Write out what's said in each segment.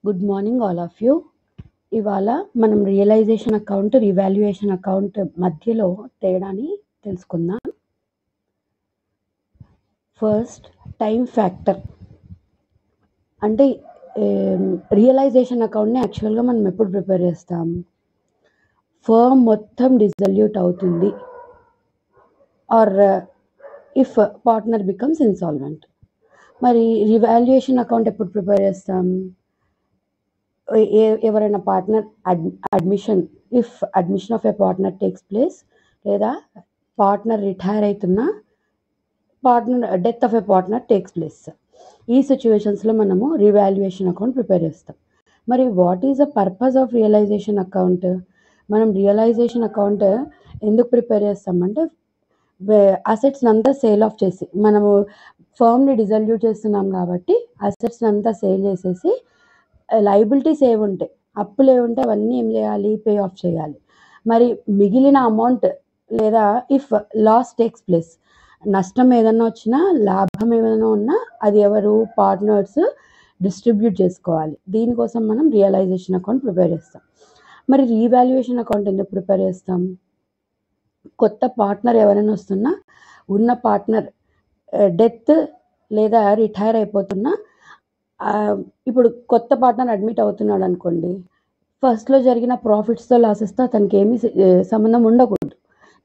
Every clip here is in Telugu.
Good morning all of you. ఇవాళ మనం రియలైజేషన్ అకౌంట్, రివాల్యుయేషన్ అకౌంట్ మధ్యలో తేడాని తెలుసుకుందాం. First, time factor. అంటే రియలైజేషన్ అకౌంట్ని యాక్చువల్గా మనం ఎప్పుడు ప్రిపేర్ చేస్తాం? ఫర్మ్ మొత్తం డిజల్యూట్ అవుతుంది or if partner becomes insolvent. మరి రివాల్యుయేషన్ అకౌంట్ ఎప్పుడు ప్రిపేర్ చేస్తాం? ఎవరైనా partner admission, if admission of a partner takes place, లేదా పార్ట్నర్ రిటైర్ అవుతున్నా, death of a partner takes place. ఈ సిచ్యువేషన్స్లో మనము రివాల్యుయేషన్ అకౌంట్ ప్రిపేర్ చేస్తాం. మరి what is the purpose of realization account? మనం రియలైజేషన్ అకౌంట్ ఎందుకు ప్రిపేర్ చేస్తామంటే, అసెట్స్ని అంతా సేల్ ఆఫ్ చేసి, మనము ఫర్మ్ని డిజల్యూట్ చేస్తున్నాం కాబట్టి అసెట్స్ని అంతా సేల్ చేసేసి లైబిలిటీస్ ఏముంటాయి, అప్పులు ఏముంటే అవన్నీ ఏం చేయాలి? పే ఆఫ్ చేయాలి. మరి మిగిలిన అమౌంట్, లేదా ఇఫ్ లాస్ టేక్స్ ప్లేస్, నష్టం ఏదైనా వచ్చినా, లాభం ఏమైనా ఉన్నా, అది ఎవరు? పార్ట్నర్స్ డిస్ట్రిబ్యూట్ చేసుకోవాలి. దీనికోసం మనం రియలైజేషన్ అకౌంట్ ప్రిపేర్ చేస్తాం. మరి రీవాల్యుయేషన్ అకౌంట్ ఎందుకు ప్రిపేర్ చేస్తాం? కొత్త పార్ట్నర్ ఎవరైనా వస్తున్నా, ఉన్న పార్ట్నర్ డెత్ లేదా రిటైర్ అయిపోతున్నా, ఇప్పుడు కొత్త పార్ట్నర్ అడ్మిట్ అవుతున్నాడు అనుకోండి, ఫస్ట్లో జరిగిన ప్రాఫిట్స్తో లాసెస్తో అతనికి ఏమీ సంబంధం ఉండకూడదు.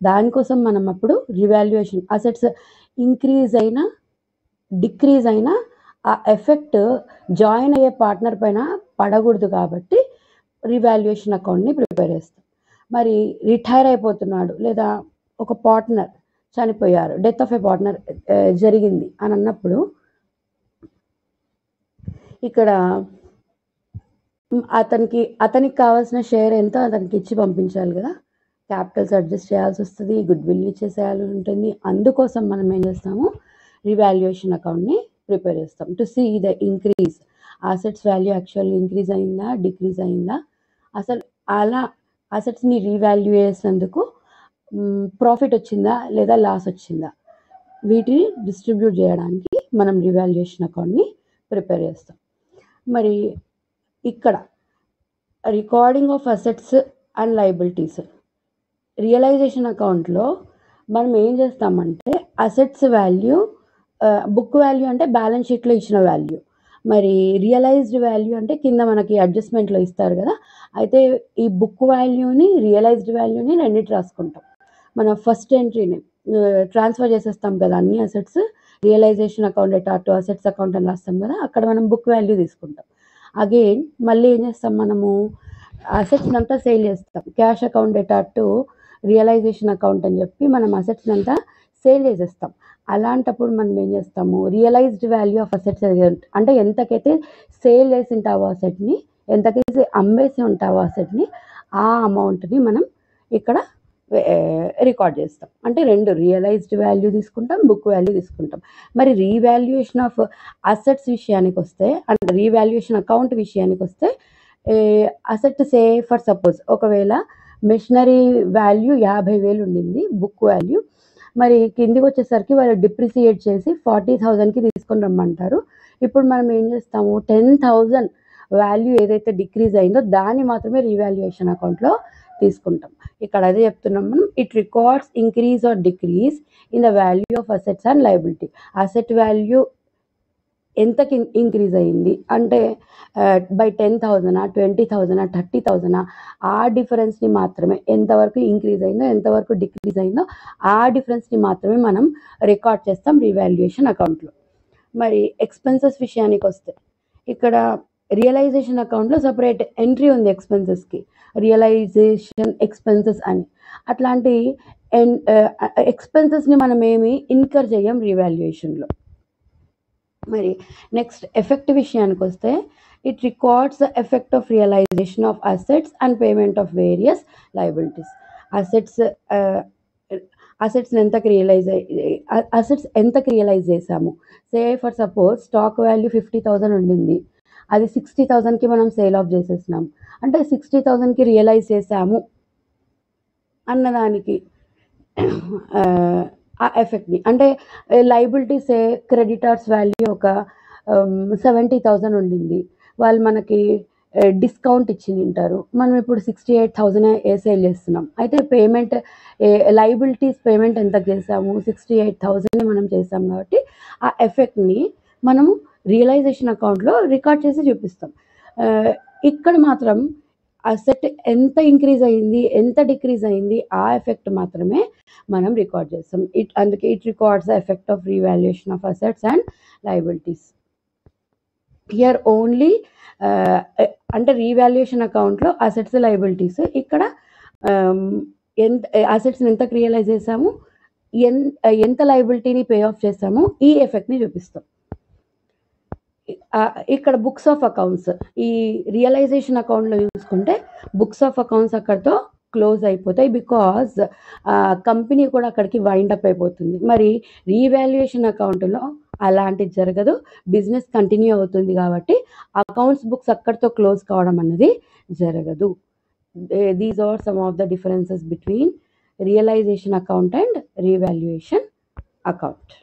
దానికోసం మనం అప్పుడు రివాల్యుయేషన్, అసెట్స్ ఇంక్రీజ్ అయినా డిక్రీజ్ అయినా ఆ ఎఫెక్ట్ జాయిన్ అయ్యే పార్ట్నర్ పైన పడకూడదు కాబట్టి రివాల్యుయేషన్ అకౌంట్ని ప్రిపేర్ చేస్తాం. మరి రిటైర్ అయిపోతున్నాడు, లేదా ఒక పార్ట్నర్ చనిపోయారు, డెత్ ఆఫ్ ఏ పార్ట్నర్ జరిగింది అని అన్నప్పుడు, ఇక్కడ అతనికి కావాల్సిన షేర్ ఎంత అతనికి ఇచ్చి పంపించాలి కదా, క్యాపిటల్స్ అడ్జస్ట్ చేయాల్సి వస్తుంది, గుడ్ విల్ ఇచ్చేసేయాల్సి ఉంటుంది. అందుకోసం మనం ఏం చేస్తాము? రివాల్యుయేషన్ అకౌంట్ని ప్రిపేర్ చేస్తాం to see the increase, assets value యాక్చువల్గా ఇంక్రీజ్ అయిందా, డిక్రీజ్ అయిందా, అసలు అలా అసెట్స్ని రీవాల్యూ చేసేందుకు ప్రాఫిట్ వచ్చిందా లేదా లాస్ వచ్చిందా, వీటిని డిస్ట్రిబ్యూట్ చేయడానికి మనం రివాల్యుయేషన్ అకౌంట్ని ప్రిపేర్ చేస్తాం. మరి ఇక్కడ recording of assets and liabilities, realization అకౌంట్లో మనం ఏం చేస్తామంటే, అసెట్స్ వాల్యూ, బుక్ వాల్యూ అంటే బ్యాలెన్స్ షీట్లో ఇచ్చిన వాల్యూ, మరి రియలైజ్డ్ వాల్యూ అంటే కింద మనకి అడ్జస్ట్మెంట్లో ఇస్తారు కదా. అయితే ఈ బుక్ వాల్యూని, రియలైజ్డ్ వాల్యూని రెండింటి రాసుకుంటాం. మన ఫస్ట్ ఎంట్రీని ట్రాన్స్ఫర్ చేసేస్తాం కదా అన్ని అసెట్స్, రియలైజేషన్ అకౌంట్ ఎటార్ టు అసెట్స్ అకౌంట్ అని రాస్తాం కదా, అక్కడ మనం బుక్ వాల్యూ తీసుకుంటాం. అగైన్ మళ్ళీ ఏం చేస్తాం, మనము అసెట్స్ని అంతా సేల్ చేస్తాం, క్యాష్ అకౌంట్ ఎటార్ టు రియలైజేషన్ అకౌంట్ అని చెప్పి మనం అసెట్స్ని అంతా సేల్ చేసేస్తాం. అలాంటప్పుడు మనం ఏం చేస్తాము? రియలైజ్డ్ వాల్యూ ఆఫ్ అసెట్స్ అంటే ఎంతకైతే సేల్ చేసి ఉంటావో అసెట్ని, ఎంతకైతే అమ్మేసి ఉంటావో అసెట్ని, ఆ అమౌంట్ని మనం ఇక్కడ రికార్డ్ చేస్తాం. అంటే రెండు, రియలైజ్డ్ వాల్యూ తీసుకుంటాం, బుక్ వాల్యూ తీసుకుంటాం. మరి రీవాల్యుయేషన్ ఆఫ్ అసెట్స్ విషయానికి వస్తే, అంటే రీవాల్యుయేషన్ అకౌంట్ విషయానికి వస్తే, అసెట్ సే ఫర్ సపోజ్ ఒకవేళ మెషినరీ వాల్యూ 50,000 ఉండింది, బుక్ వాల్యూ, మరి కిందికి వచ్చేసరికి వాళ్ళు డిప్రిసియేట్ చేసి 40,000కి తీసుకొని రమ్మంటారు. ఇప్పుడు మనం ఏం చేస్తాము? 10,000 వాల్యూ ఏదైతే డిక్రీజ్ అయిందో దాన్ని మాత్రమే రీవాల్యుయేషన్ అకౌంట్లో తీసుకుంటాం. ఇక్కడ అదే చెప్తున్నాం మనం, it records increase or decrease in the value of assets and liability. Asset value ఎంతకి ఇంక్రీజ్ అయింది అంటే బై 10,000, 20,000, 30,000, ఆ డిఫరెన్స్ని మాత్రమే, ఎంతవరకు ఇంక్రీజ్ అయిందో ఎంతవరకు డిక్రీజ్ అయిందో ఆ డిఫరెన్స్ని మాత్రమే మనం రికార్డ్ చేస్తాం రీవాల్యుయేషన్ అకౌంట్లో. మరి ఎక్స్పెన్సెస్ విషయానికి వస్తే, ఇక్కడ రియలైజేషన్ అకౌంట్లో సపరేట్ ఎంట్రీ ఉంది ఎక్స్పెన్సెస్కి, రియలైజేషన్ ఎక్స్పెన్సెస్ అని. అట్లాంటి ఎక్స్పెన్సెస్ని మనం ఏమి ఇన్కర్ చేయం రీవాల్యుయేషన్లో. మరి నెక్స్ట్ ఎఫెక్ట్ విషయానికి వస్తే, it records the effect of realization of assets and payment of various liabilities. Assets ఎంతకి రియలైజ్ చేసాము? Say for suppose stock value 50,000 ఉండింది, అది 60,000కి మనం సేల్ ఆఫ్ చేసేసినాం అంటే 60,000కి రియలైజ్ చేసాము అన్నదానికి ఆ ఎఫెక్ట్ని, అంటే లయబిలిటీస్ క్రెడిటర్స్ వాల్యూ ఒక 70,000 ఉండింది, వాళ్ళు మనకి డిస్కౌంట్ ఇచ్చి ఉంటారు. మనం ఇప్పుడు 68,000 సేల్ చేస్తున్నాం. అయితే పేమెంట్ లయబిలిటీస్ పేమెంట్ ఎంత చేసాము, 68,000 మనం చేసాం కాబట్టి ఆ ఎఫెక్ట్ని మనము రియలైజేషన్ అకౌంట్లో రికార్డ్ చేసి చూపిస్తాం. ఇక్కడ మాత్రం అసెట్ ఎంత ఇంక్రీజ్ అయింది, ఎంత డిక్రీజ్ అయింది, ఆ ఎఫెక్ట్ మాత్రమే మనం రికార్డ్ చేస్తాం. అందుకే it records the effect of revaluation of assets and liabilities. Here only అంటే రీవాల్యుయేషన్ అకౌంట్లో అసెట్స్ లయబిలిటీస్, ఇక్కడ ఎంత అసెట్స్ని ఎంత రియలైజ్ చేసాము, ఎంత లయబిలిటీని పే ఆఫ్ చేసాము, ఈ ఎఫెక్ట్ని చూపిస్తాం. ఇక్కడ బుక్స్ ఆఫ్ అకౌంట్స్, ఈ రియలైజేషన్ అకౌంట్లో చూసుకుంటే బుక్స్ ఆఫ్ అకౌంట్స్ అక్కడితో క్లోజ్ అయిపోతాయి. బికాజ్ కంపెనీ కూడా అక్కడికి వైండ్ అప్ అయిపోతుంది. మరి రీవాల్యుయేషన్ అకౌంట్లో అలాంటిది జరగదు, బిజినెస్ కంటిన్యూ అవుతుంది కాబట్టి అకౌంట్స్ బుక్స్ అక్కడితో క్లోజ్ కావడం అన్నది జరగదు. These are some of the differences between realization account and revaluation account.